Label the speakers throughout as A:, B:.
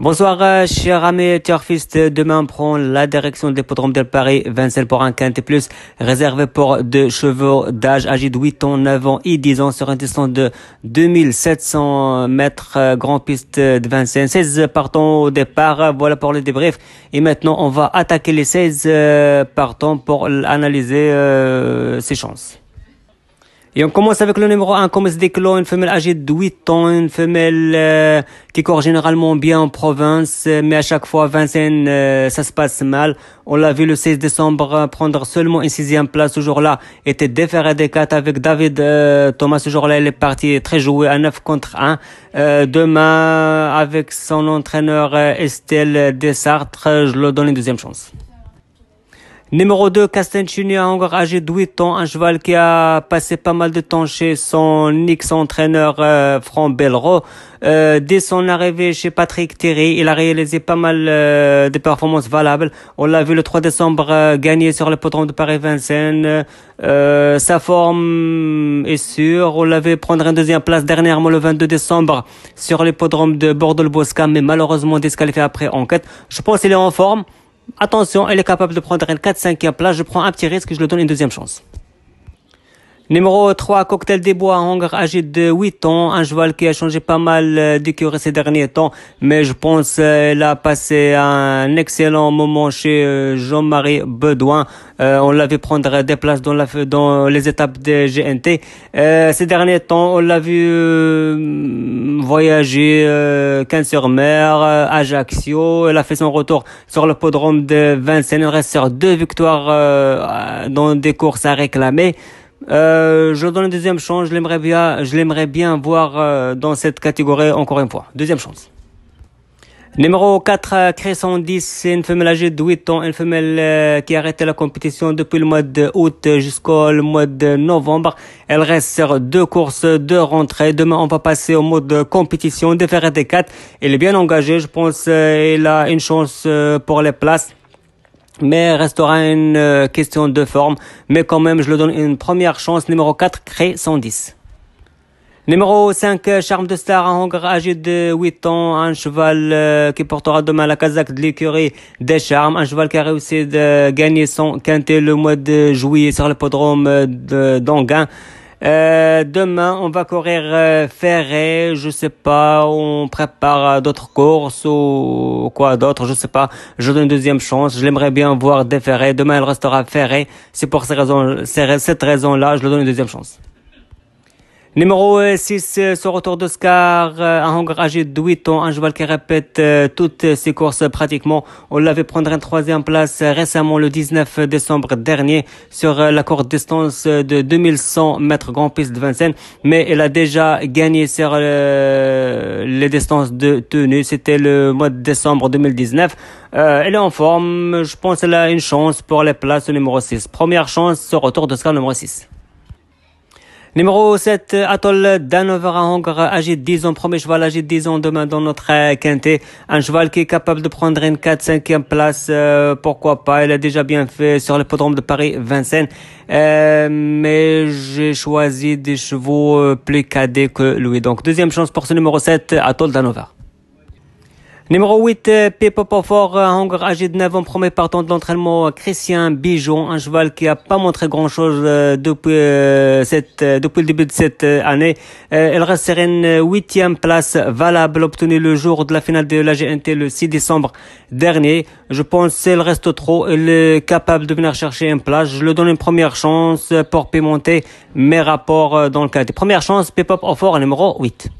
A: Bonsoir, chers amis turfistes. Demain, on prend la direction de l'hippodrome de Paris. Vincennes pour un quintet plus, réservé pour deux chevaux d'âge âgés de 8 ans, 9 ans et 10 ans sur une distance de 2700 mètres. Grand piste de Vincennes. 16 partants au départ. Voilà pour le débrief. Et maintenant, on va attaquer les 16 partants pour analyser ses chances. Et on commence avec le numéro 1, Commerce d'Éclos, une femelle âgée de 8 ans, une femelle qui court généralement bien en province, mais à chaque fois, Vincennes, ça se passe mal. On l'a vu le 16 décembre prendre seulement une 6e place ce jour-là, était déféré des 4 avec David Thomas. Ce jour-là, il est parti très joué à 9 contre 1. Demain, avec son entraîneur Estelle Desartres, je lui donne une deuxième chance. Numéro 2, Castagnini, un Hongre âgé de 8 ans, un cheval qui a passé pas mal de temps chez son ex-entraîneur Franck Bellereau. Dès son arrivée chez Patrick Thierry, il a réalisé pas mal de performances valables. On l'a vu le 3 décembre gagner sur l'hippodrome de Paris-Vincennes. Sa forme est sûre. On l'avait prendre une deuxième place dernièrement le 22 décembre sur l'hippodrome de Bordeaux-le-Bosca, mais malheureusement disqualifié après enquête. Je pense qu'il est en forme. Attention, elle est capable de prendre une 4-5e place. Je prends un petit risque, je lui donne une deuxième chance. Numéro 3, Cocktail des Bois, un Hongre âgé de 8 ans, un cheval qui a changé pas mal d'écurie ces derniers temps, mais je pense qu'il a passé un excellent moment chez Jean-Marie Bedouin. On l'avait prendre des places dans les étapes de GNT. Ces derniers temps, on l'a vu voyager Cannes-sur-Mer, Ajaccio. Elle a fait son retour sur le podrome de Vincennes. Il reste sur 2 victoires dans des courses à réclamer. Je donne une deuxième chance. Je l'aimerais bien voir dans cette catégorie encore une fois. Deuxième chance. Numéro 4, Crescent 10, c'est une femelle âgée de 8 ans, une femelle qui a arrêté la compétition depuis le mois d'août jusqu'au mois de novembre. Elle reste sur 2 courses, 2 rentrées. Demain, on va passer au mode compétition, déféré des 4. Elle est bien engagée, je pense qu'elle a une chance pour les places. Mais restera une question de forme. Mais quand même, je lui donne une première chance. Numéro 4, Cré 110. Numéro 5, Charme de Star, un Hongre âgé de 8 ans, un cheval qui portera demain la casaque de l'écurie des Charmes, un cheval qui a réussi de gagner son quintet le mois de juillet sur l'hippodrome d'Anguin. Demain, on va courir Ferré, je sais pas, on prépare d'autres courses ou quoi d'autre, je sais pas. Je donne une deuxième chance, je l'aimerais bien voir déféré. Demain, elle restera Ferré. C'est pour cette raison-là, je lui donne une deuxième chance. Numéro 6, ce retour d'Oscar, un Hongre âgé de 8 ans, un cheval qui répète toutes ses courses pratiquement. On l'avait prendre une 3e place récemment le 19 décembre dernier sur la courte distance de 2100 mètres grand piste de Vincennes, mais elle a déjà gagné sur les distances de tenue. C'était le mois de décembre 2019. Elle est en forme, je pense qu'elle a une chance pour les places numéro 6. Première chance, ce retour d'Oscar numéro 6. Numéro 7, Atoll d'Hanover, un Hongre âgé de 10 ans, premier cheval âgé de 10 ans demain dans notre quintet. Un cheval qui est capable de prendre une 4-5e place, pourquoi pas. Il a déjà bien fait sur l'hippodrome de Paris-Vincennes. Mais j'ai choisi des chevaux plus cadets que lui. Donc, deuxième chance pour ce numéro 7, Atoll d'Hanover. Numéro 8, Pipop Fort, un Hongre âgé de 9 ans, premier partant de l'entraînement, Christian Bijon, un cheval qui a pas montré grand-chose depuis le début de cette année. Elle reste sur une 8e place valable, obtenue le jour de la finale de la GNT le 6 décembre dernier. Je pense qu'elle reste trop, elle est capable de venir chercher une place. Je lui donne une première chance pour pimenter mes rapports dans le cadre. Première chance, Pipop Fort, numéro 8.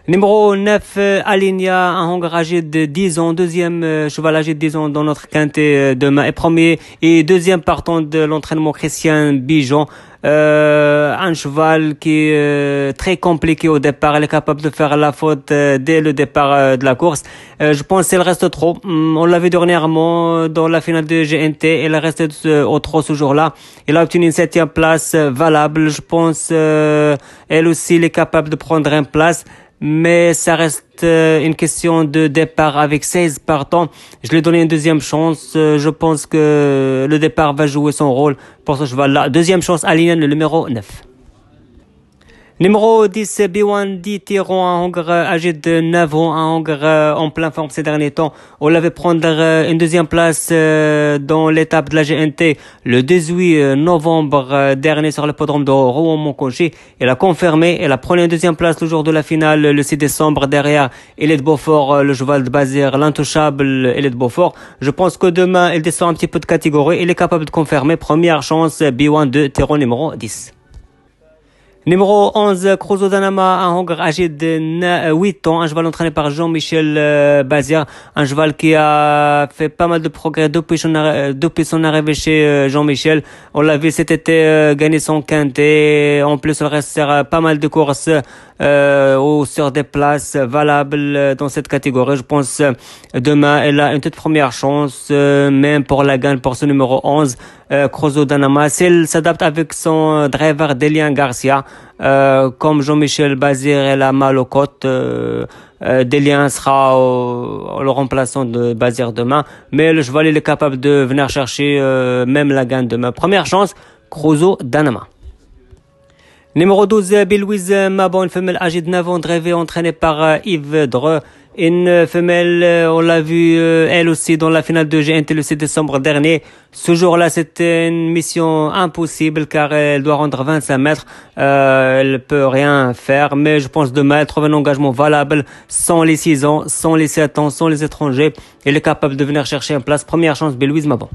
A: Numéro 9, Aligna, un Hongre âgé de 10 ans, deuxième cheval âgé de 10 ans dans notre quintet demain, et premier et deuxième partant de l'entraînement Christian Bijon. Un cheval qui est très compliqué au départ. Elle est capable de faire la faute dès le départ de la course. Je pense qu'elle reste trop. On l'a vu dernièrement dans la finale de GNT. Elle est restée au trop ce jour-là. Elle a obtenu une 7e place valable. Je pense elle aussi elle est capable de prendre une place. Mais ça reste une question de départ avec 16 partants. Je lui ai donné une deuxième chance. Je pense que le départ va jouer son rôle pour ce cheval-là. Deuxième chance, Alien, le numéro 9. Numéro 10, Biwandi Tiron, un Hongre âgé de 9 ans, un Hongre en plein forme ces derniers temps. On l'avait prendre une deuxième place dans l'étape de la GNT le 18 novembre dernier sur l'hippodrome de Rouen-Monconchi. Elle a confirmé, elle a pris une deuxième place le jour de la finale le 6 décembre derrière Elite Beaufort, le cheval de Bazir, l'intouchable Elite Beaufort. Je pense que demain, elle descend un petit peu de catégorie. Elle est capable de confirmer. Première chance, Biwandi Tiron numéro 10. Numéro 11, Crozo Danama, un Hongre âgé de 8 ans, un cheval entraîné par Jean-Michel Bazir, un cheval qui a fait pas mal de progrès depuis son arrivée chez Jean-Michel. On l'a vu cet été gagner son quintet. En plus, il reste pas mal de courses ou sur des places valables dans cette catégorie. Je pense demain, elle a une toute première chance, même pour la gagne pour ce numéro 11. Crozo Danama, s'il s'adapte avec son driver Delian Garcia, comme Jean-Michel Bazir, elle a mal aux côtes. Delian sera le remplaçant de Bazir demain, mais le cheval il est capable de venir chercher même la gagne demain. Première chance, Crozo Danama. Numéro 12, Bilouise Mabon, une femelle âgée de 9 ans, drivée, entraînée par Yves Dreux. Une femelle, on l'a vu elle aussi dans la finale de GNT le 6 décembre dernier. Ce jour-là, c'était une mission impossible car elle doit rendre 25 mètres. Elle peut rien faire, mais je pense demain, elle trouve un engagement valable sans les 6 ans, sans les 7 ans, sans les étrangers. Elle est capable de venir chercher une place. Première chance, Bilouise Mabon.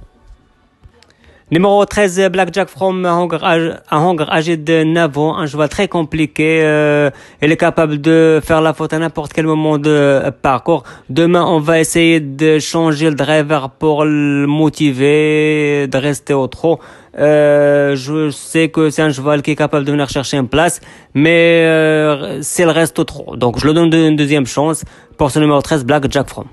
A: Numéro 13, Blackjack From, un Hongre âgé de 9 ans, un cheval très compliqué. Il est capable de faire la faute à n'importe quel moment de parcours. Demain, on va essayer de changer le driver pour le motiver, de rester au trot. Je sais que c'est un cheval qui est capable de venir chercher une place, mais c'est le reste au trot. Donc, je le donne une deuxième chance pour ce numéro 13, Blackjack From.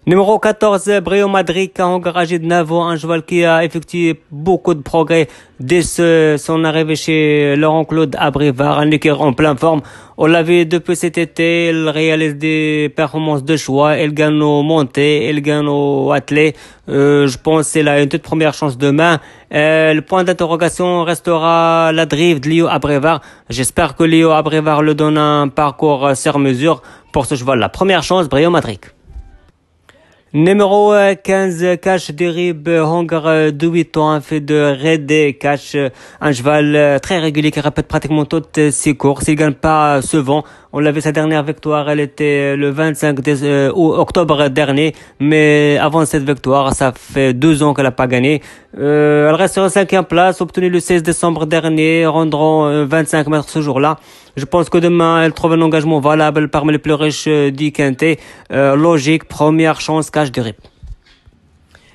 A: Numéro 14, Brio Madrid, un Hongre âgé de 9 ans, un cheval qui a effectué beaucoup de progrès dès son arrivée chez Laurent Claude Abrivard, un écuyer en pleine forme. On l'a vu depuis cet été, il réalise des performances de choix, il gagne au monté, il gagne au attelé. Je pense qu'il a une toute première chance demain. Le point d'interrogation restera la drive de Léo Abrivard. J'espère que Léo Abrivard le donne un parcours sur mesure pour ce cheval. La première chance, Brio Madrid. Numéro 15, Cash Derib, Hongre de 8 ans, fait de Red Cash, un cheval très régulier qui répète pratiquement toutes ses courses. Il gagne pas souvent. On l'a vu, sa dernière victoire, elle était le 25 octobre dernier, mais avant cette victoire, ça fait 2 ans qu'elle n'a pas gagné. Elle reste en 5e place, obtenue le 16 décembre dernier, rendront 25 mètres ce jour-là. Je pense que demain, elle trouve un engagement valable parmi les plus riches du quintet. Logique, première chance, Cash Derib.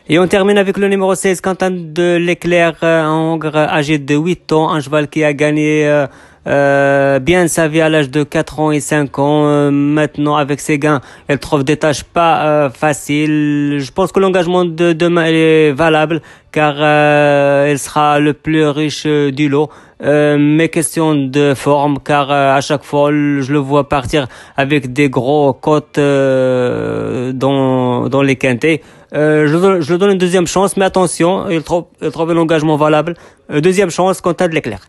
A: Et on termine avec le numéro 16, Quentin de l'Éclair, un Hongre âgé de 8 ans, un cheval qui a gagné bien sa vie à l'âge de 4 ans et 5 ans. Maintenant, avec ses gains, elle trouve des tâches pas faciles. Je pense que l'engagement de demain est valable car elle sera le plus riche du lot. Mais question de forme car à chaque fois je le vois partir avec des gros cotes dans les quintets. Je donne une deuxième chance, mais attention, il trouve l'engagement valable. Deuxième chance, Quentin de l'Éclair.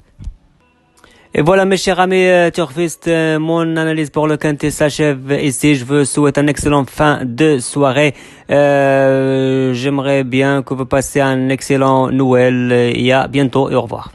A: Et voilà mes chers amis turfistes, mon analyse pour le quintet s'achève ici. Je vous souhaite une excellente fin de soirée. J'aimerais bien que vous passiez un excellent Noël et à bientôt et au revoir.